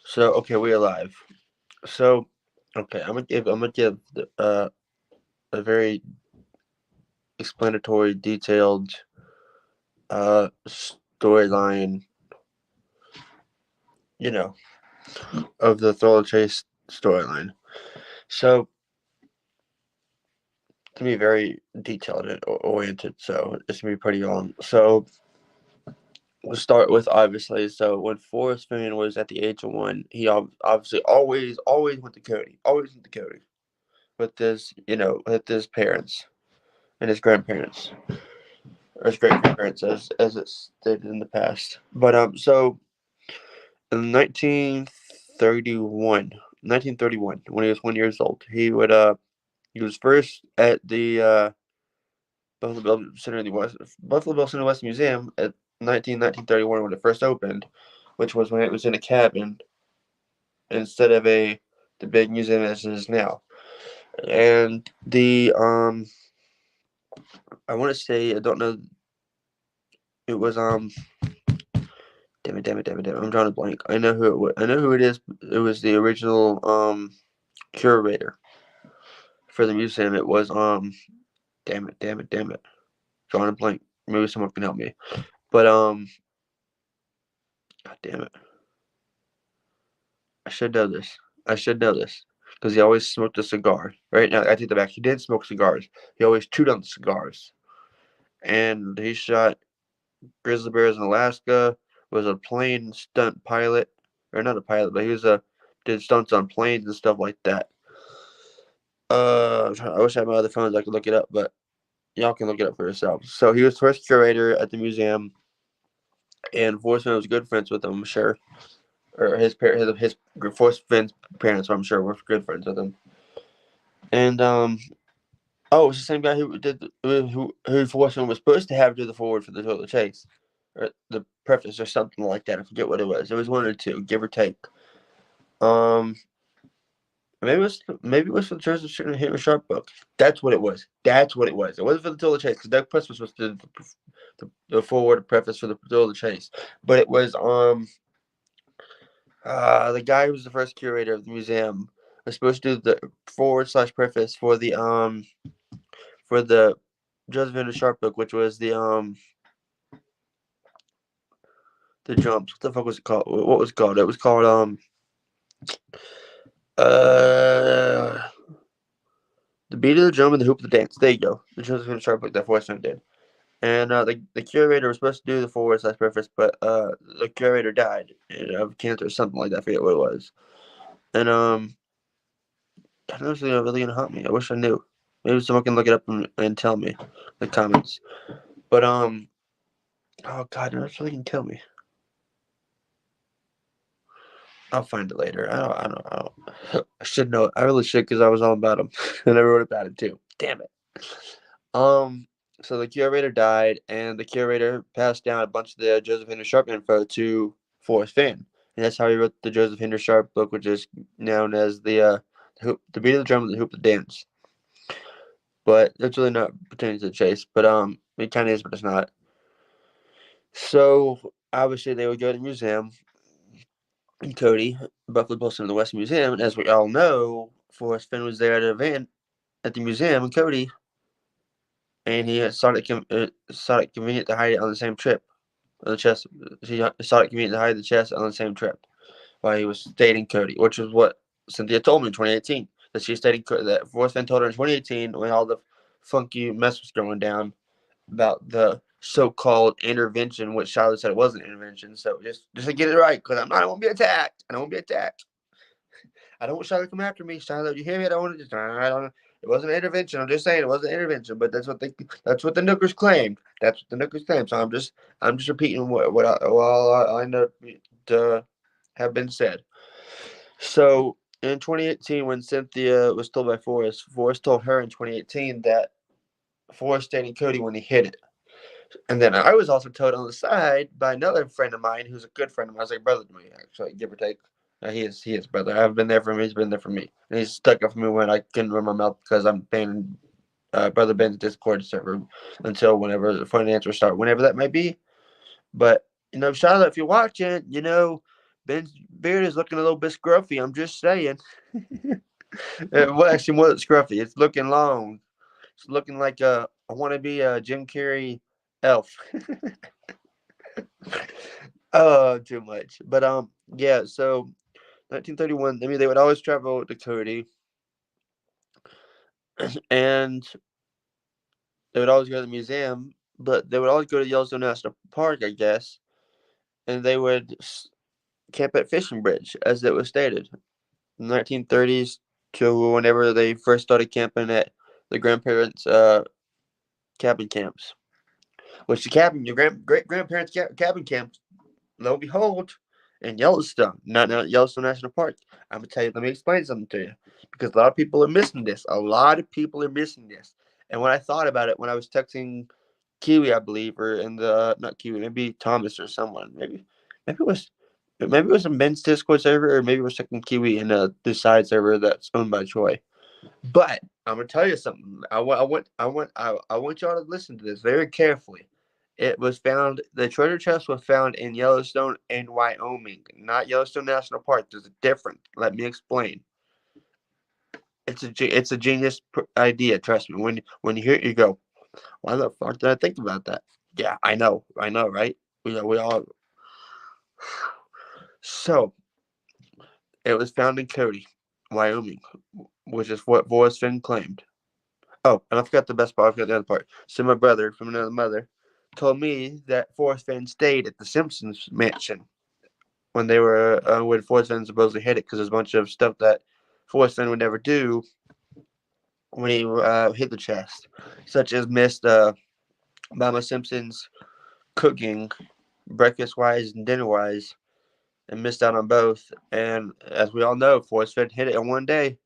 So okay, we're live. So okay, I'm gonna give a very explanatory, detailed storyline, you know, of the Thrill Chase storyline. So to be very detailed and oriented, so it's gonna be pretty long. So we'll start with obviously. So when Forrest Finn was at the age of 1, he obviously always went to Cody, always went to Cody with with his parents and his grandparents. Or his great grandparents, as it's stated in the past. But so in 1931, when he was 1 years old, he was first at the Buffalo Bill Center in the West Buffalo Bill Center West Museum at 1931 when it first opened, which was when it was in a cabin instead of a the big museum as it is now. And the I want to say I don't know it was damn it. I'm drawing a blank. I know who it was. I know who it is. It was the original curator for the museum. It was damn it. Drawing a blank. Maybe someone can help me. But god damn it. I should know this. I should know this. Because he always smoked a cigar. Right now, I take that back. He did smoke cigars. He always chewed on the cigars. And he shot grizzly bears in Alaska. Was a plane stunt pilot, or not a pilot, but he was a did stunts on planes and stuff like that. I wish I had my other phones. I could look it up, but y'all can look it up for yourselves. So he was first curator at the museum, and Forsman was good friends with him, I'm sure, or his Forsman's parents, I'm sure, were good friends with him. And oh, it's the same guy who did who Forsman was supposed to have do the forward for the Total Chase, or the preface, or something like that. I forget what it was. It was one or two, give or take. Um, maybe it was for the Joseph Henry Sharp book. That's what it was. That's what it was. It wasn't for the Thrill of the Chase because Doug Press was supposed to do the forward preface for the Thrill of the Chase, but it was the guy who was the first curator of the museum was supposed to do the forward slash preface for the Joseph Henry Sharp book, which was the jumps. What the fuck was it called? What was it called? It was called uh the beat of the drum and the hoop of the dance. There you go. The Joseph Henry Sharp book that Forrest did. And the curator was supposed to do the forward slash preface, but the curator died of cancer or something like that. I forget what it was. And God knows they're really gonna haunt me. I wish I knew. Maybe someone can look it up and tell me in the comments. But oh god, that's really gonna kill me. I'll find it later. I don't. I should know it. I really should because I was all about him and I wrote about it too. Damn it. Um. So the curator died, and the curator passed down a bunch of the Joseph Henry Sharp info to Forrest Finn, and that's how he wrote the Joseph Henry Sharp book, which is known as the beat of the drum and the hoop of the dance. But that's really not pertaining to the chase. But it kind of is, but it's not. So obviously they would go to the museum in Cody, Buffalo Bill Center in the West Museum, and as we all know, Forrest Finn was there at an event at the museum in Cody, and he sought it convenient to hide it on the same trip. On the chest, he sought it convenient to hide the chest on the same trip while he was staying in Cody, which is what Cynthia told me in 2018. That she stayed in that Forrest Finn told her in 2018 when all the funky mess was going down about the so-called intervention, which Charlotte said it wasn't an intervention. So just to get it right, because I don't want to be attacked. I don't want to be attacked. I don't want Charlotte to come after me. Charlotte, you hear me? I don't want to just. I don't. It wasn't an intervention. I'm just saying it wasn't an intervention, but that's what the Nookers claimed. That's what the Nookers claimed. So I'm just repeating what I know to have been said. So in 2018, when Cynthia was told by Forrest told her in 2018 that Forrest stayed in Cody when he hit it. And then I was also told on the side by another friend of mine who's a good friend of mine. I was like brother to me, actually, give or take. He is brother. I've been there for him. He's been there for me. And he's stuck up for me when I couldn't run my mouth because I'm paying Brother Ben's Discord server until whenever the fun and answers start, whenever that may be. But Charlotte, if you're watching, Ben's beard is looking a little bit scruffy. I'm just saying. Well, actually, more than scruffy. It's looking long. It's looking like I want to be a Jim Carrey elf. Too much. But yeah. So 1931. I mean, they would always travel to Cody, and they would always go to the museum. But they would always go to Yellowstone National Park, I guess, and they would camp at Fishing Bridge, as it was stated, in the 1930s to whenever they first started camping at the grandparents' cabin camps. Which the cabin, your great grandparents' cabin camps, lo and behold, in Yellowstone, not Yellowstone National Park. I'm gonna tell you. Let me explain something to you, because a lot of people are missing this. A lot of people are missing this. And when I thought about it, when I was texting Kiwi, I believe, or in the not Kiwi, maybe Thomas or someone, maybe it was in Ben's Discord server, or maybe it was checking Kiwi in the side server that's owned by Troy. But I'm gonna tell you something. I want y'all to listen to this very carefully. It was found. The treasure chest was found in Yellowstone and Wyoming, not Yellowstone National Park. There's a difference. Let me explain. It's a genius idea. Trust me. When you hear it, you go, "Why the fuck did I think about that?" Yeah, I know, right? We all. So it was found in Cody, Wyoming, which is what Forrest Finn claimed. Oh, and I forgot the best part. I forgot the other part. So my brother from another mother told me that Forrest Finn stayed at the Simpsons mansion when they were when Forrest Finn supposedly hit it, because there's a bunch of stuff that Forrest Finn would never do when he hit the chest, such as missed Mama Simpson's cooking, breakfast wise and dinner wise, and missed out on both. And as we all know, Forrest Finn hit it in one day.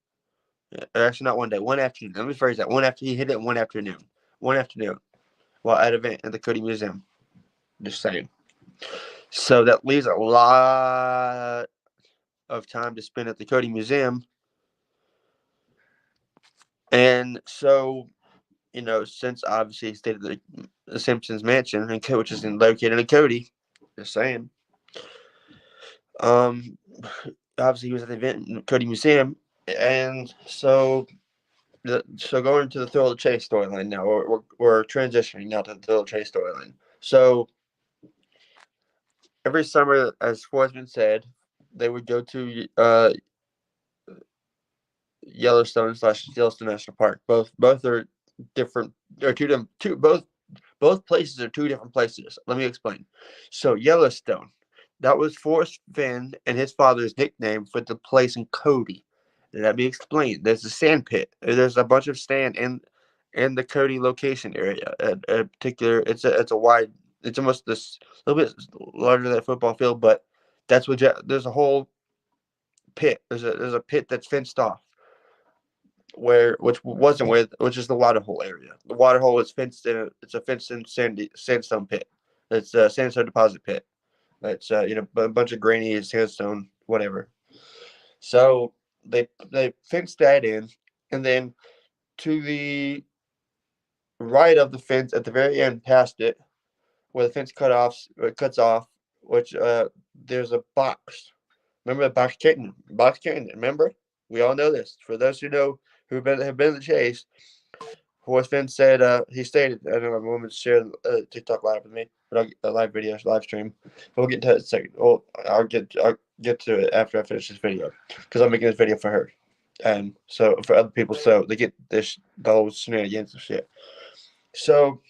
Actually, not one day, one afternoon. Let me phrase that. He hit it one afternoon. One afternoon. While at an event at the Cody Museum. Just saying. So that leaves a lot of time to spend at the Cody Museum. And so, since obviously he stayed at the Simpsons mansion, which is located in Cody, just saying. Obviously he was at the event in the Cody Museum, and so going to the Thrill of the Chase storyline now. We're transitioning now to the Thrill of the Chase storyline. So every summer, as Forsman said, they would go to Yellowstone/Yellowstone National Park. Both are different. Or both places are two different places. Let me explain. So Yellowstone, that was Forrest Finn and his father's nickname for the place in Cody. Let me explain. There's a sand pit. There's a bunch of sand in the Cody location area. A particular, it's a wide. It's almost this a little bit larger than a football field, but that's what there's a whole pit. There's a pit that's fenced off which is the water hole area. The water hole is fenced in. It's a fenced in sandstone pit. It's a sandstone deposit pit. It's a bunch of grainy sandstone, whatever. So they fenced that in, and then to the right of the fence, at the very end, past it, where the fence cuts off, which there's a box. Remember the box canyon? Box canyon. Remember? We all know this. For those who know who have been in the chase, Forrest Finn said he stated, I don't know if I'm to share TikTok live with me, but I'll get a live video, live stream. We'll get to it in a second. Well, I'll get to it after I finish this video, because I'm making this video for her, and so for other people, so they get the whole shenanigans and shit. So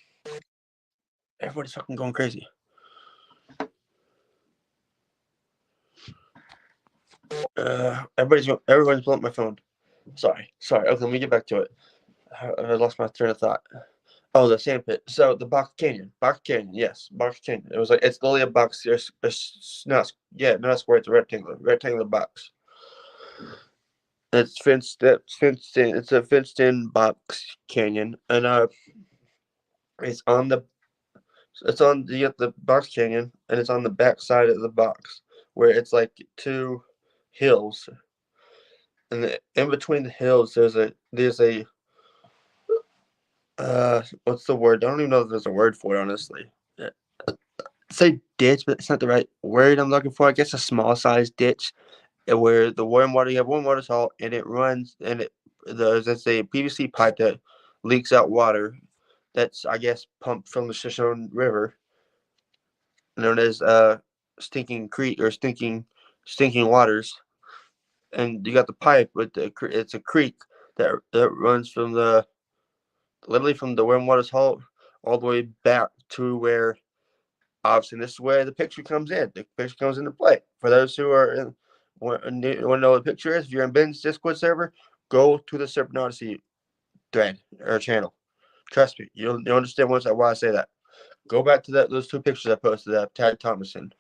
everybody's fucking going crazy. Everyone's blowing up my phone. Sorry. Okay, let me get back to it. I lost my train of thought. Oh, the sand pit. So the box canyon. Yes, box canyon. It was like it's literally a box. It's not square. It's a rectangular box. It's fenced. It's fenced in. It's a fenced in box canyon, and it's on the box canyon, and it's on the back side of the box, where it's like two hills, and in between the hills there's a what's the word? I don't even know if there's a word for it, honestly. say ditch, but it's not the right word I'm looking for. I guess a small size ditch where the warm water, you have warm water salt, and it runs, and there's a PVC pipe that leaks out water. That's, I guess, pumped from the Shoshone River, known as Stinking Creek or Stinking Waters. And you got the pipe with it's a creek that runs from the literally from the warm water salt all the way back to where, obviously, this is where the picture comes in. The picture comes into play. For those who are want to know what the picture is, if you're in Ben's Discord server, go to the Serpent Odyssey thread or channel. Trust me, you'll understand why I say that. Go back to those two pictures I posted that Tad Thomason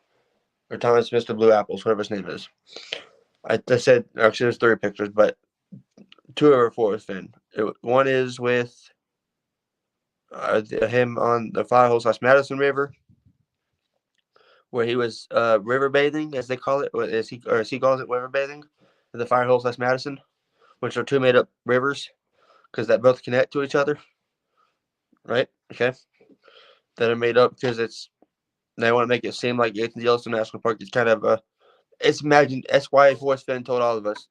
or Thomas Mr. Blue Apples, whatever his name is. I said actually there's three pictures, but two or four with Finn. One is with him on the Firehole/Madison River, where he was river bathing, as they call it, as he calls it, river bathing, the Firehole/Madison, which are two made up rivers because that both connect to each other, right? Okay, that are made up because they want to make it seem like it's the Yellowstone National Park. It's kind of it's imagined. That's why Forrest Fenn told all of us.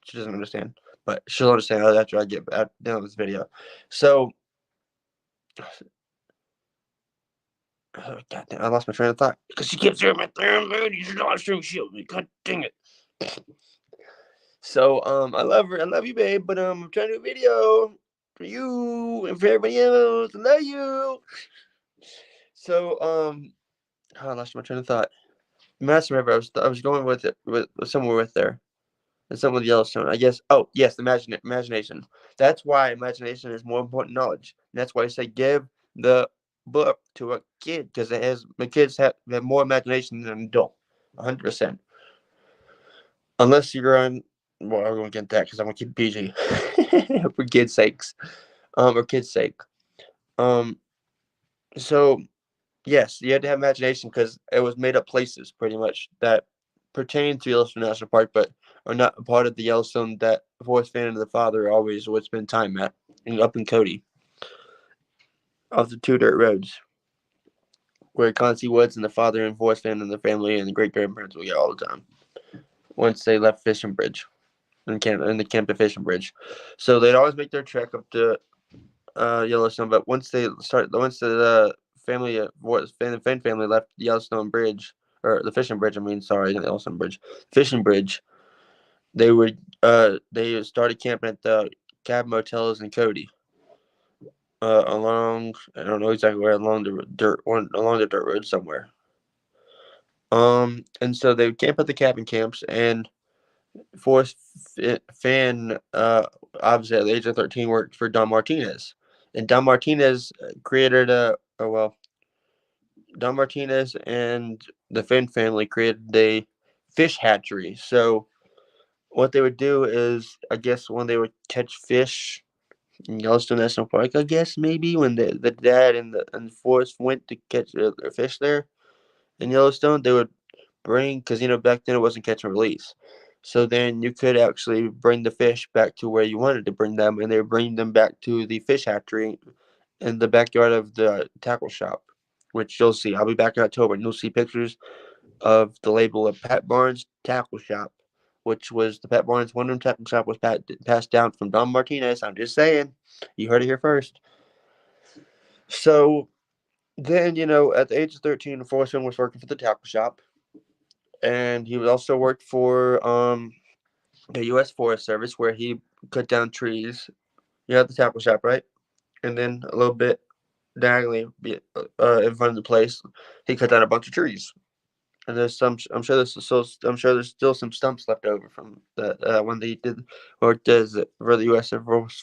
She doesn't understand, but she'll understand after I get done with this video. So, oh, God damn, I lost my train of thought because she keeps saying my damn man. You should not stream shield me. God dang it. So, I love her. I love you, babe. But I'm trying to do a video for you and for everybody else. I love you. So, I lost my train of thought. Master River. I was going with it with somewhere with there. And something with Yellowstone. I guess. Oh yes, imagination. That's why imagination is more important than knowledge. And that's why I say give the book to a kid because the kids have more imagination than an adult. 100%. Unless you're on. Well, I'm gonna get that because I'm gonna keep PG for kids' sakes. Or kids' sake. Um. So yes, you had to have imagination because it was made up places pretty much that pertain to Yellowstone National Park, but are not a part of the Yellowstone that Forrest Fenn and the father always would spend time at, and up in Cody, off the two dirt roads, where Concy Woods and the father and Forrest Fenn and the family and the great grandparents would get all the time once they left Fishing Bridge and the camp at Fishing Bridge. So they'd always make their trek up to Yellowstone, but once the family, the Fenn family left the Yellowstone Bridge or the Fishing Bridge, sorry, not the Yellowstone Bridge, Fishing Bridge, they started camping at the cabin motels in Cody, along, I don't know exactly where, along the dirt road somewhere. And so they would camp at the cabin camps, and Forrest Fenn, obviously at the age of 13, worked for Don Martinez, and Don Martinez created Don Martinez and the Fenn family created a fish hatchery. So what they would do is, I guess, when they would catch fish in Yellowstone National Park, I guess maybe when the dad and Forrest went to catch their fish there in Yellowstone, they would bring, because back then it wasn't catch and release. So then you could actually bring the fish back to where you wanted to bring them, and they would bring them back to the fish hatchery in the backyard of the tackle shop, which you'll see. I'll be back in October, and you'll see pictures of the label of Pat Barnes Tackle Shop, which was the Pat Barnes one room tackle shop was passed down from Don Martinez. I'm just saying, you heard it here first. So then, at the age of 13, Forrest was working for the tackle shop, and he also worked for the U.S. Forest Service, where he cut down trees. You have the tackle shop, right? And then a little bit diagonally in front of the place, he cut down a bunch of trees. And there's some. I'm sure there's still some stumps left over from that when they did or does it for the U.S.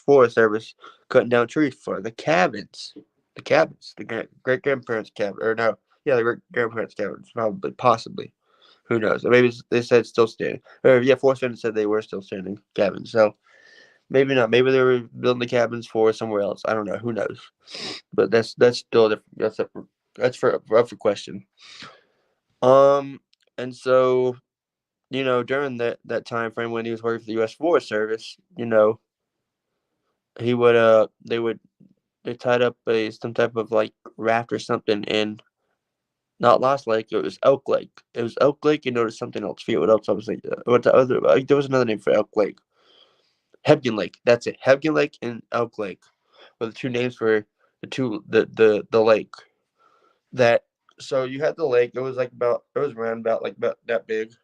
Forest Service cutting down trees for the cabins, the great grandparents' cabin, or no, yeah, the great grandparents' cabins, probably, possibly. Who knows? Or maybe they said still standing. Or yeah, Forest Service said they were still standing cabins. So maybe not. Maybe they were building the cabins for somewhere else. I don't know. Who knows? But that's still different. That's for up for question. Um, and so during that time frame when he was working for the U.S. Forest Service, he would they tied up some type of like raft or something, and Not Lost Lake. It was Elk Lake. It was Elk Lake. You noticed something else. Forget what else I was thinking. What the other? There was another name for Elk Lake. Hebgen Lake. That's it. Hebgen Lake and Elk Lake were the two names for the lake. That so you had the lake. It was around about that big,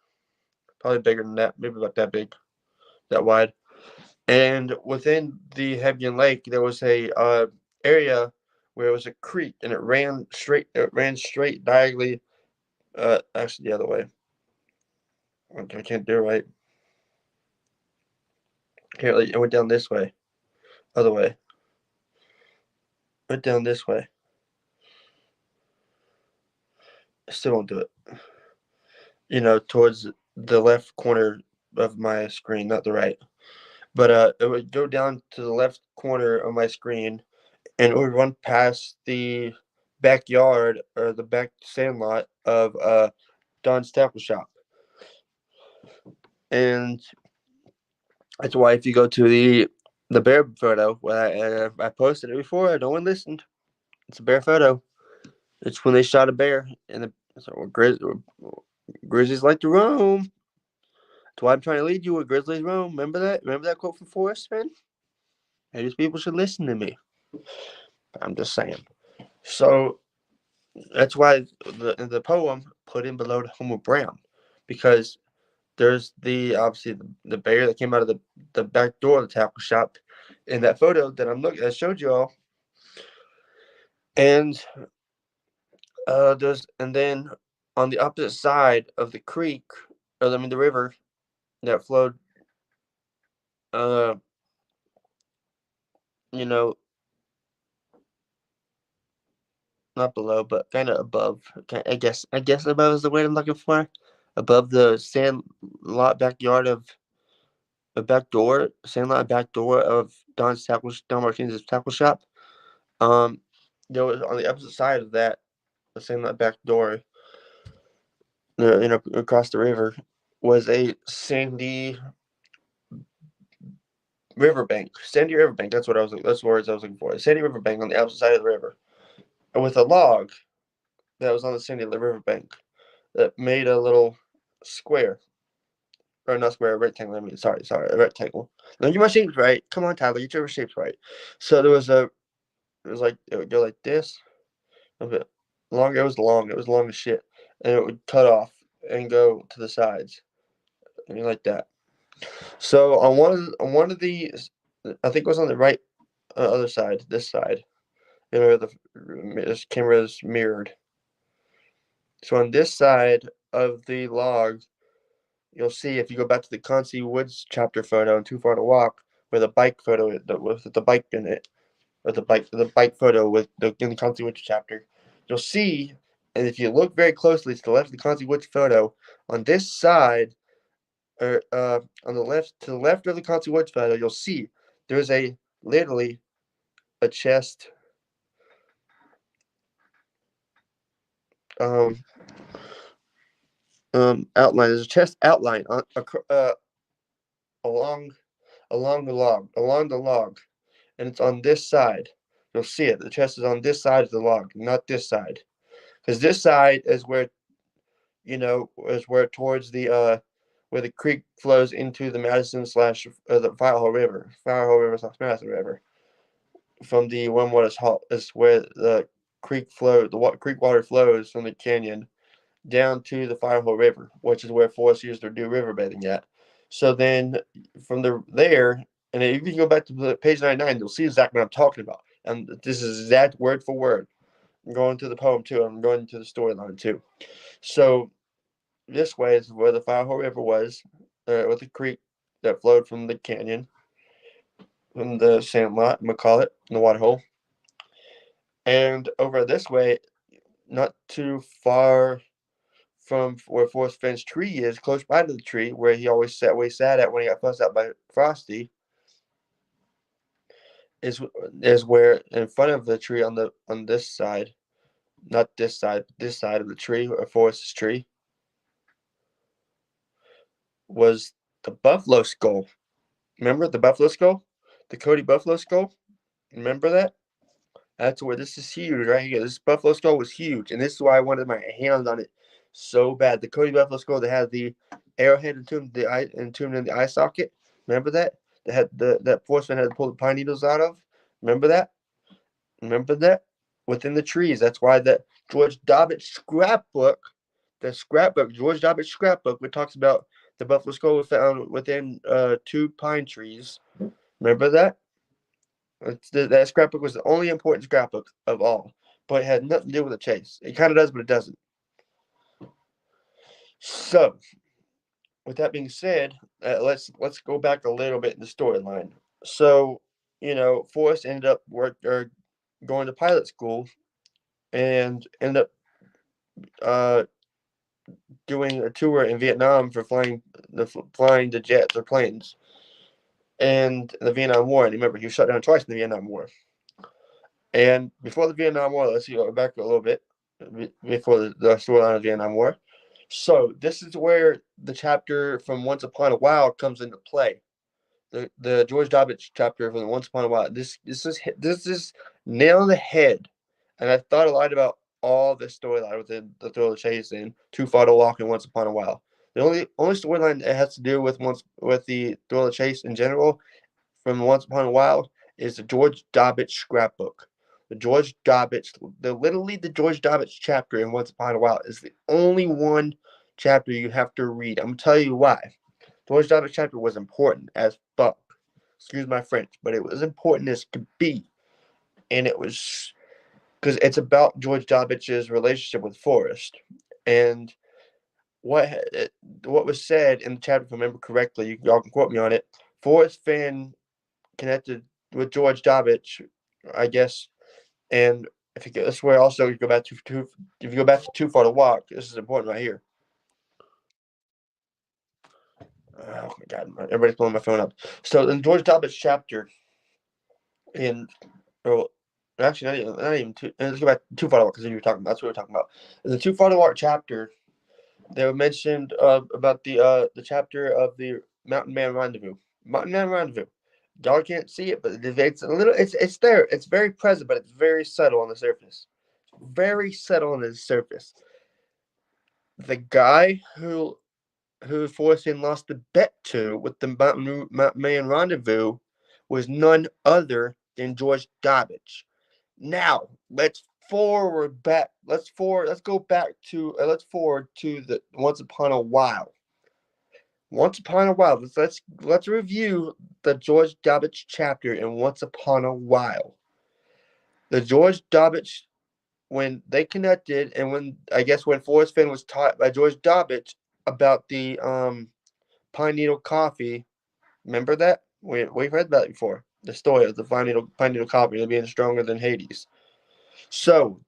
probably bigger than that, maybe about that big, that wide. And within the Hebgen Lake, there was a area where it was a creek, and it ran straight. It ran straight diagonally. Actually, the other way. I can't do it right. It went down this way. Other way. Went down this way. I still won't do it. Towards the left corner of my screen, not the right. But it would go down to the left corner of my screen, and it would run past the backyard or the back sandlot of Don's Tackle Shop. And that's why if you go to the bear photo, I posted it before, no one listened. It's a bear photo. It's when they shot a bear, and Grizzlies like to roam. That's why I'm trying to lead you with Grizzlies roam. Remember that? Remember that quote from Forrest, man? Hey, these people should listen to me. I'm just saying. So that's why the poem put in below the home of Brown, because there's obviously the bear that came out of the back door of the tackle shop in that photo that I showed you all, and then on the opposite side of the creek, the river that flowed, you know, not below, but kind of above. I guess above is the word I'm looking for. Above the sandlot backyard of the sandlot back door of Don Martinez's tackle shop. There was on the opposite side of that, the sandlot back door, across the river, was a sandy riverbank. Sandy riverbank. That's the words I was looking for. A sandy riverbank on the opposite side of the river, and with a log that was on the sandy riverbank that made a little square. Or not square, a rectangle. Sorry, a rectangle. Now get my shapes right. Come on, Tyler, get your shapes right. So it would go like this, a bit longer. It was long. It was long as shit, and it would cut off and go to the sides, like that. So on one of these, I think it was on the right other side, this side, where this camera is mirrored. So on this side of the log, you'll see if you go back to the Concy Woods chapter photo and Too Far to Walk, where the bike photo with the bike in it, or the bike photo with in the Concy Woods chapter, you'll see, and if you look very closely to the left of the Concy Woods photo, on this side, or on the left to the left of the Concy Woods photo, you'll see there's literally a chest. Outline. There's a chest outline along along the log, and it's on this side. You'll see it. The chest is on this side of the log, not this side, because this side is where towards where the creek flows into the Madison slash the Firehole River, slash Madison River. From the one what is where the creek creek water flows from the canyon down to the Firehole River, which is where Forrest used to do river bathing at. So then from there, and if you go back to page 99, you'll see exactly what I'm talking about. And this is exact word for word. I'm going to the poem too. I'm going to the storyline too. So this way is where the Firehole River was, with the creek that flowed from the canyon, from the sandlot, I'm going to call it, in the water hole. And over this way, not too far from where Forrest Finn's tree is, close by to the tree where he sat at when he got fussed out by Frosty, is where in front of the tree on this side, not this side, but this side of the tree, or Forrest's tree, was the buffalo skull. Remember the buffalo skull? The Cody buffalo skull? Remember that? That's where this is huge right here. This buffalo skull was huge, and this is why I wanted my hands on it so bad. The Cody buffalo skull that had the arrowhead entombed in the eye socket. Remember that? That had that Forrest Fenn had to pull the pine needles out of. Remember that? Remember that? Within the trees. That's why that George Dobbit scrapbook, George Dobbit scrapbook, which talks about the buffalo skull was found within two pine trees. Remember that? That scrapbook was the only important scrapbook of all, but it had nothing to do with the chase. It kind of does, but it doesn't. So, with that being said, let's go back a little bit in the storyline. So, Forrest ended up going to pilot school and ended up uh, doing a tour in Vietnam for flying the jets or planes, and the Vietnam War. And remember, he was shut down twice in the Vietnam War. And before the Vietnam War, let's go back a little bit before the storyline of the Vietnam War. So this is where the chapter from Once Upon a While comes into play. The George Dobbich chapter from Once Upon a While. This is nail on the head, and I've thought a lot about all this storyline within the Thrill of the Chase and Too Far to Walk and Once Upon a While. The only storyline that has to do with the Thrill of the Chase in general from Once Upon a While is the George Dobbich scrapbook. The George Dobbich chapter in Once Upon a While is the only one chapter you have to read. I'm gonna tell you why. George Dobbich chapter was important as fuck. Excuse my French, but it was important as could be, and it was because it's about George Dobbich's relationship with Forrest and what what was said in the chapter. If I remember correctly, y'all can quote me on it. Forrest Fenn connected with George Dobbich, I guess. And if you go, that's where also you go back to if you go back to Too Far to Walk, this is important right here. Oh my god, everybody's blowing my phone up. So in George Dobbich chapter in well, actually not even two. Let's go back to Too Far to Walk because that's what we were talking about. In the Too Far to Walk chapter, they were mentioned about the chapter of the Mountain Man Rendezvous. Mountain Man Rendezvous. Y'all can't see it, but it's a little. It's there. It's very present, but it's very subtle on the surface. Very subtle on the surface. The guy who Forrest lost the bet to with the Mountain Man Rendezvous was none other than George Dobbich. Now let's go back to let's forward to the Once Upon a While. Once Upon a While. Let's review the George Dobbich chapter in Once Upon a While. The George Dobbich, when they connected, and when Forrest Fenn was taught by George Dobbich about the pine needle coffee. Remember that? We've heard that before. The story of the pine needle coffee being stronger than Hades. So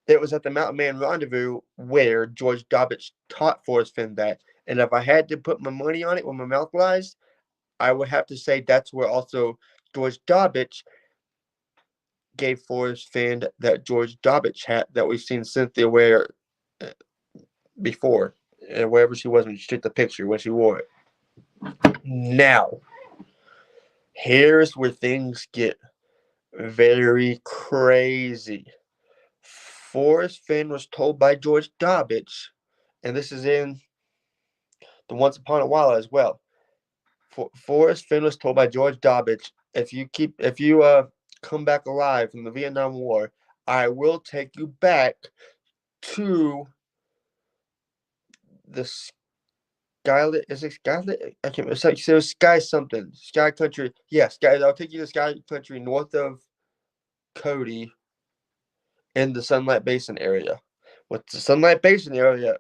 it was at the Mountain Man Rendezvous where George Dobbich taught Forrest Fenn that. And if I had to put my money on it with my mouth lies, I would have to say that's where also George Dobbich gave Forrest Fenn that George Dobbich hat that we've seen Cynthia wear before, wherever she was when she took the picture when she wore it. Now, here's where things get very crazy. Forrest Fenn was told by George Dobbich, and this is in the Once Upon a While as well. Forrest Fenn was told by George Dobbich, if you come back alive from the Vietnam War, I will take you back to the Skylit. Is it Skylit? I can't remember. It was Sky something. Sky Country. Yes, guys, I'll take you to Sky Country north of Cody in the Sunlight Basin area. What the Sunlight Basin area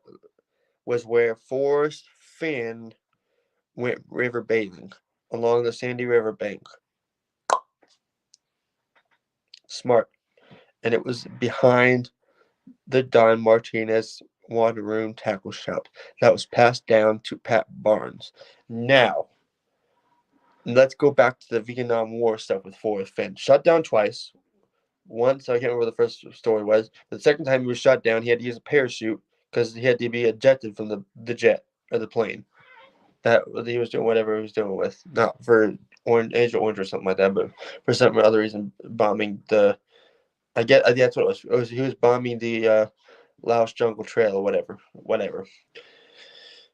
was where Forrest Fenn went river bathing along the Sandy River bank. Smart. And it was behind the Don Martinez Water Room Tackle Shop that was passed down to Pat Barnes. Now, let's go back to the Vietnam War stuff with Forrest Fenn. Shut down twice. Once, I can't remember what the first story was. The second time he was shot down, he had to use a parachute because he had to be ejected from the jet or the plane. That he was doing whatever he was doing with. Not for Agent Orange or something like that, but for some other reason bombing the I get that's what it was. He was bombing the Laos Jungle Trail or whatever.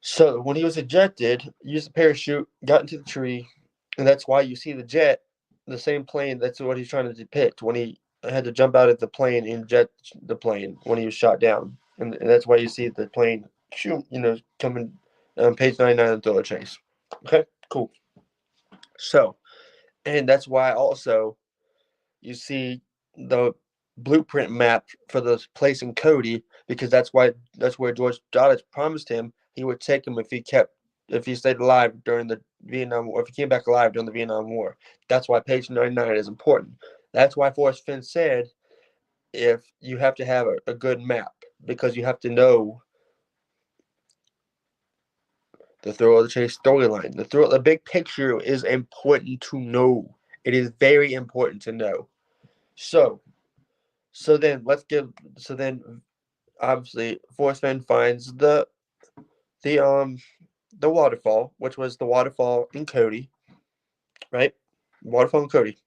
So when he was ejected, used the parachute, got into the tree, and that's why you see the jet, the same plane. That's what he's trying to depict when he had to jump out of the plane and jet the plane when he was shot down, and that's why you see the plane shoot, coming on page 99 of the Thriller Chase. Okay, cool. So, and that's why also you see the blueprint map for the place in Cody because that's where George Dodge promised him he would take him if he stayed alive during the Vietnam War, if he came back alive during the Vietnam War. That's why page 99 is important. That's why Forrest Fenn said if you have to have a good map because you have to know the thrill of the chase storyline. The big picture is important to know. It is very important to know. So so then let's give so then obviously Forrest Fenn finds the um the waterfall, which was the waterfall in Cody, right? Waterfall in Cody,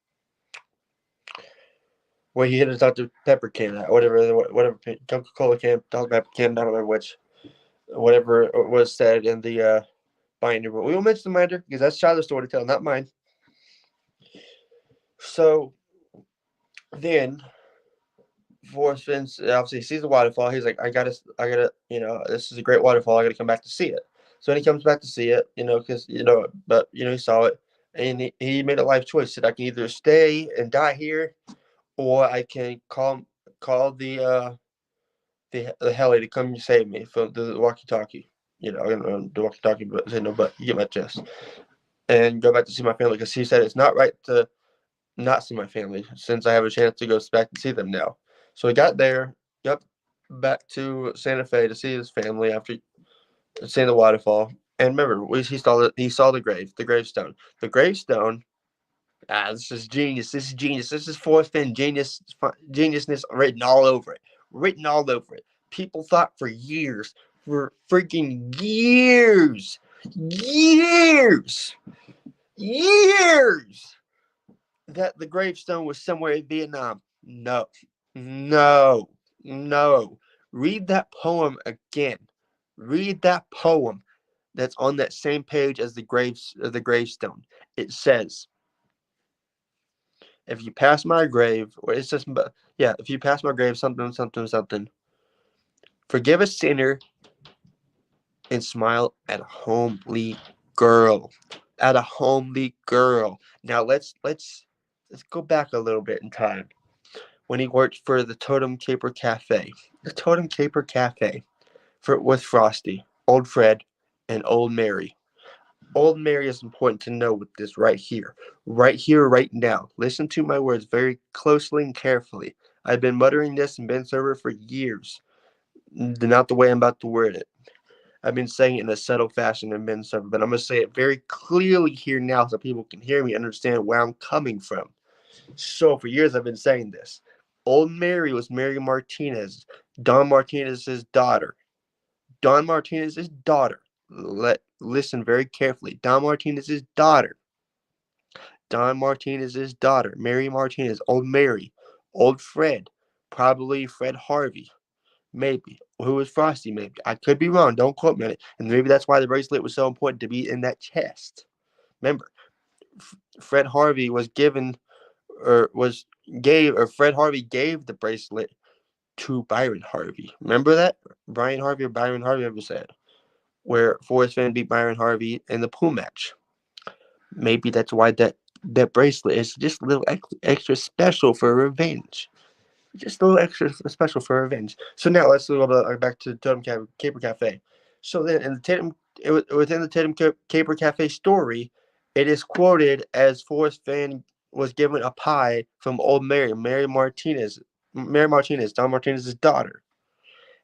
where he hit his Dr. Pepper can at, whatever Coca Cola can, Dr. Pepper can, I don't remember which, whatever was said in the binder. But we will mention the binder because that's Shiloh's story to tell, not mine. So then Forrest Fenn obviously sees the waterfall. He's like, I gotta, this is a great waterfall. I gotta come back to see it. So when he comes back to see it, because he saw it, and he made a life choice. Said I can either stay and die here, or I can call the heli to come save me from the walkie-talkie. I don't know the walkie-talkie, but but you get my gist. And go back to see my family because he said it's not right to not see my family since I have a chance to go back and see them now. So he got there, got back to Santa Fe to see his family after seeing the waterfall. And remember, he saw the gravestone. The gravestone. This is genius. This is genius. This is Forrest Fenn geniusness written all over it. Written all over it. People thought for freaking years, years that the gravestone was somewhere in Vietnam. No, no, no. Read that poem again. Read that poem that's on that same page as the gravestone. It says, "If you pass my grave, or it's just yeah, if you pass my grave, something, something, something. Forgive a sinner and smile at a homely girl, at a homely girl." Now let's go back a little bit in time when he worked for the Totem Caper Cafe. The Totem Caper Cafe with Frosty, Old Fred, and Old Mary. Old Mary is important to know with this right here, right now. Listen to my words very closely and carefully. I've been muttering this and been server for years. Not the way I'm about to word it. I've been saying it in a subtle fashion and been server, but I'm going to say it very clearly here now so people can hear me and understand where I'm coming from. So for years I've been saying this. Old Mary was Mary Martinez, Don Martinez's daughter. Don Martinez's daughter. Listen very carefully. Don Martinez's daughter. Don Martinez's daughter. Mary Martinez. Old Mary. Old Fred. Probably Fred Harvey. Maybe. Who was Frosty? Maybe. I could be wrong. Don't quote me on it. And maybe that's why the bracelet was so important to be in that chest. Remember, Fred Harvey was given or Fred Harvey gave the bracelet to Byron Harvey. Remember that? Brian Harvey or Byron Harvey ever said. Where Forrest Fenn beat Byron Harvey in the pool match. Maybe that's why that bracelet is just a little extra special for revenge. Just a little extra special for revenge. So now let's go back to Totem Caper Cafe. So then within the Tatum Caper Cafe story, it is quoted as Forrest Fenn was given a pie from old Mary Martinez, Don Martinez's daughter.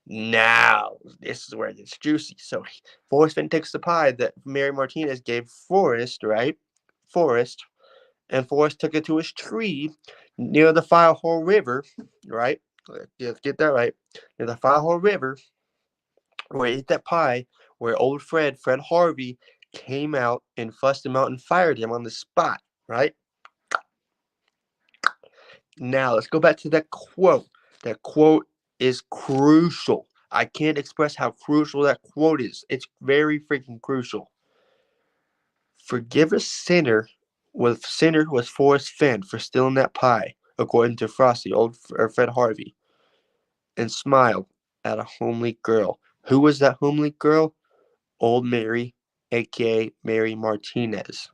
Now, this is where it gets juicy. So Forrest Fenn takes the pie that Mary Martinez gave Forrest, right? Forrest. And Forrest took it to his tree near the Firehole River, right? Let's get that right. Near the Firehole River, where he ate that pie, where old Fred Harvey, came out and fussed him out and fired him on the spot, right? Now let's go back to that quote. That quote is crucial. I can't express how crucial that quote is. It's very freaking crucial. Forgive a sinner was Forrest Fenn for stealing that pie, according to Frosty, old or Fred Harvey, and smiled at a homely girl. Who was that homely girl? Old Mary, aka Mary Martinez.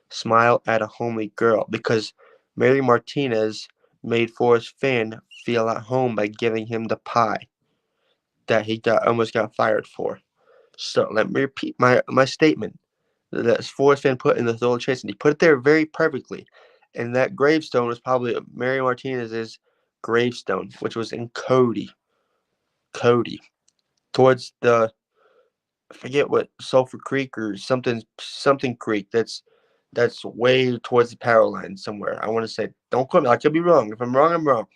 Smile at a homely girl because Mary Martinez made Forrest Fenn feel at home by giving him the pie that he almost got fired for. So let me repeat my statement that Forrest Fenn put in the Thrill Chase, and he put it there very perfectly. And that gravestone was probably Mary Martinez's gravestone, which was in Cody, towards the I forget what Sulphur Creek or something creek. That's way towards the power line somewhere. I want to say, don't quote me. I could be wrong. If I'm wrong, I'm wrong.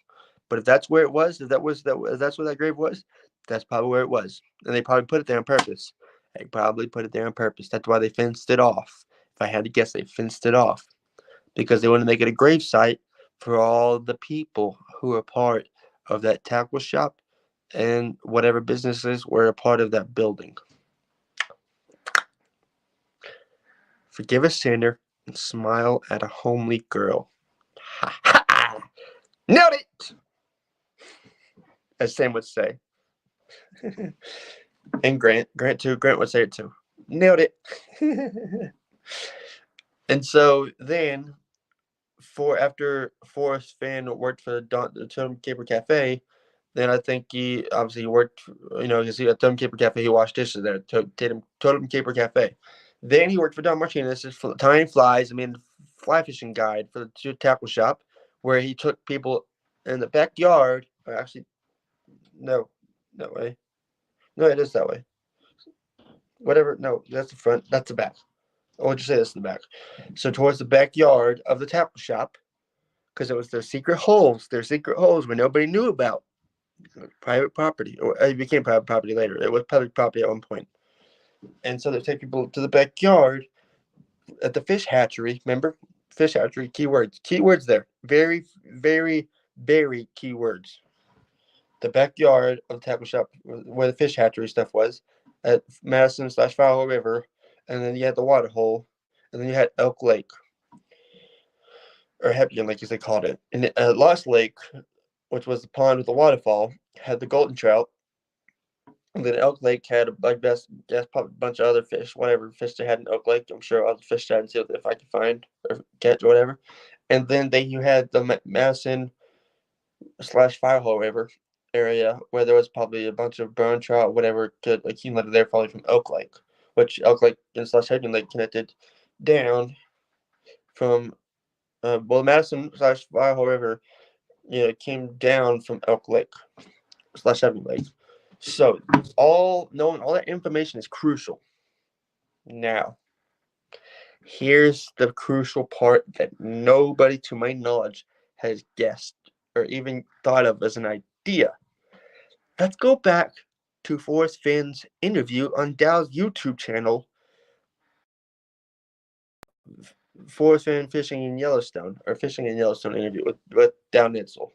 But if that's where it was, if that's where that grave was, that's probably where it was. And they probably put it there on purpose. They probably put it there on purpose. That's why they fenced it off. If I had to guess, they fenced it off because they want to make it a grave site for all the people who are part of that tackle shop and whatever businesses were a part of that building. Forgive a sinner and smile at a homely girl. Ha ha! Nailed it! As Sam would say. And Grant too. Grant would say it too. Nailed it. And so then, after Forrest Fenn worked for the Totem Caper Cafe, then I think he obviously worked, because at Totem Caper Cafe he washed dishes there. Totem Caper Cafe. Then he worked for Don Martinez's Tying Flies. Fly fishing guide for the tackle shop, where he took people in the backyard. Or actually, no, that way. No, it is that way. Whatever. No, that's the front. That's the back. I would you say that's the back. So towards the backyard of the tackle shop, because it was their secret holes where nobody knew about. Private property, or it became private property later. It was public property at one point. And so they take people to the backyard at the fish hatchery. Remember, fish hatchery. Keywords there. Very, very, very keywords. The backyard of the tackle shop where the fish hatchery stuff was at Madison/Fowler River, and then you had the water hole, and then you had Elk Lake or Hebgen Lake as they called it. And Lost Lake, which was the pond with the waterfall, had the golden trout. And then Elk Lake had probably a bunch of other fish, whatever fish they had in Elk Lake. I'm sure I'll fish that and see if I can find or catch or whatever. And then you had the Madison/Firehole River area where there was probably a bunch of brown trout, whatever, could accumulated there probably from Elk Lake, which Elk Lake and Hedgen Lake connected down from Madison/Firehole River, came down from Elk Lake/Hedgen Lake. So knowing all that information is crucial. Now, here's the crucial part that nobody, to my knowledge, has guessed or even thought of as an idea. Let's go back to Forrest Fenn's interview on Dow's YouTube channel, Forrest Fenn Fishing in Yellowstone interview with Dow Nitzel.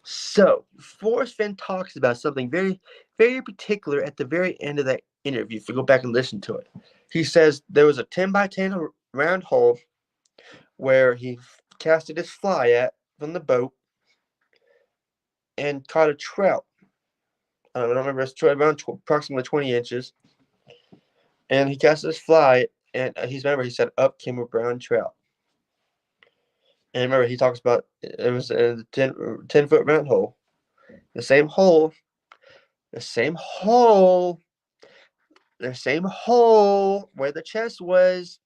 So, Forrest Fenn talks about something very, very particular at the very end of that interview. If you go back and listen to it, he says there was a 10 by 10 round hole where he casted his fly at from the boat and caught a trout. I don't remember, it's around approximately 20 inches. And he casted his fly, and he said, up came a brown trout. And remember, he talks about it was a 10-foot round hole. The same hole, the same hole, the same hole where the chest was.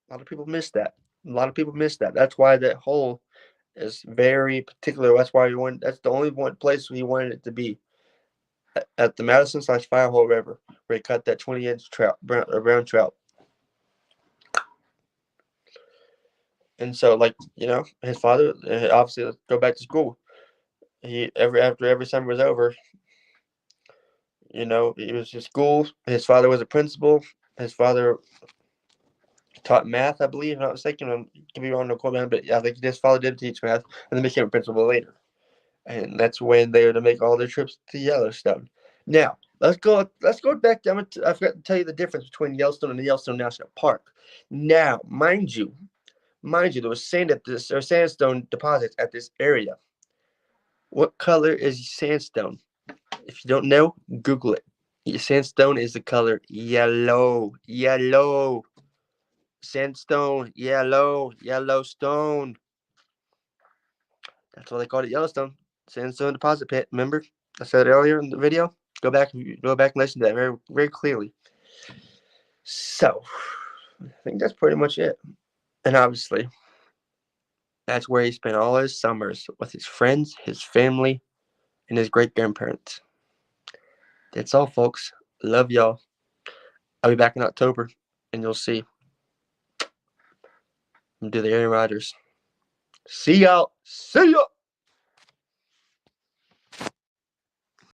A lot of people miss that. That's why that hole is very particular. That's why that's the only one place he wanted it to be. At the Madison/Firehole River, where he caught that 20-inch brown trout. And so, his father, obviously, let's go back to school. After every summer was over, he was to school. His father was a principal. His father taught math, I believe. If I'm not mistaken. I could be wrong, no quote me, but I think his father did teach math, and then became a principal later. And that's when they were to make all their trips to Yellowstone. Now, let's go back. I forgot to tell you the difference between Yellowstone and the Yellowstone National Park. Now, there was sandstone deposits at this area. What color is sandstone? If you don't know, Google it. Sandstone is the color yellow. Yellow. Sandstone, Yellowstone. That's why they called it Yellowstone. Sandstone deposit pit. Remember? I said earlier in the video. Go back and listen to that very, very clearly. So, I think that's pretty much it. And obviously, that's where he spent all his summers with his friends, his family, and his great grandparents. That's all, folks. Love y'all. I'll be back in October, and you'll see. I'm do the Aaron Rodgers. See y'all. See ya.